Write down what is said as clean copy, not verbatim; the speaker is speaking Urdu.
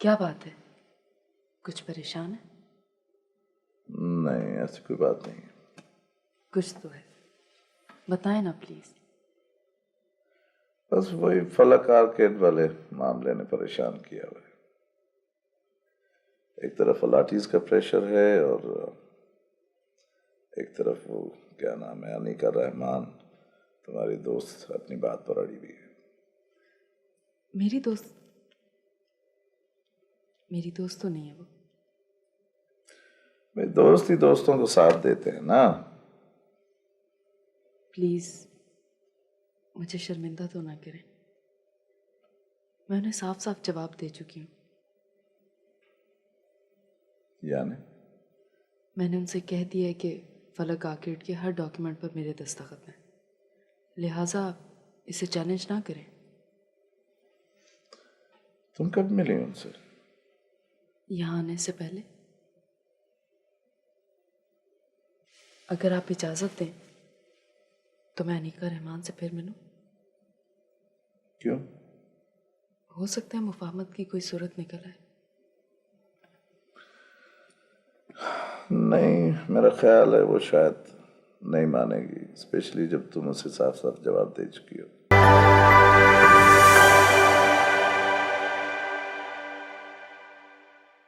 کیا بات ہے؟ کچھ پریشان ہے؟ نہیں، ایسی کوئی بات نہیں. کچھ تو ہے، بتائیں نا پلیز. بس وہی فلک آرکیڈ والے معاملے نے پریشان کیا ہوا ہے. ایک طرف الاٹیز کا پریشر ہے اور ایک طرف وہ کیا نام ہے انیکا رحمان تمہاری دوست اپنی بات پر اڑی ہوئی ہے. میری دوست تو نہیں ہے وہ. بھائی دوست ہی دوستوں کو ساتھ دیتے ہیں نا. پلیز مجھے شرمندہ تو نہ کریں. میں انہیں صاف صاف جواب دے چکی ہوں. یعنی میں نے ان سے کہہ دیا ہے کہ فلک آرکیڈ کے ہر ڈاکیومنٹ پر میرے دستخط ہیں، لہٰذا اسے چیلنج نہ کریں. تم کب ملی ان سے؟ یہاں آنے سے پہلے. اگر آپ اجازت دیں تو میں انیکا رحمان سے پھر ملوں. کیوں؟ ہو سکتا ہے مفاہمت کی کوئی صورت نکل آئے. نہیں، میرا خیال ہے وہ شاید نہیں مانے گی، اسپیشلی جب تم اسے صاف صاف جواب دے چکی ہو.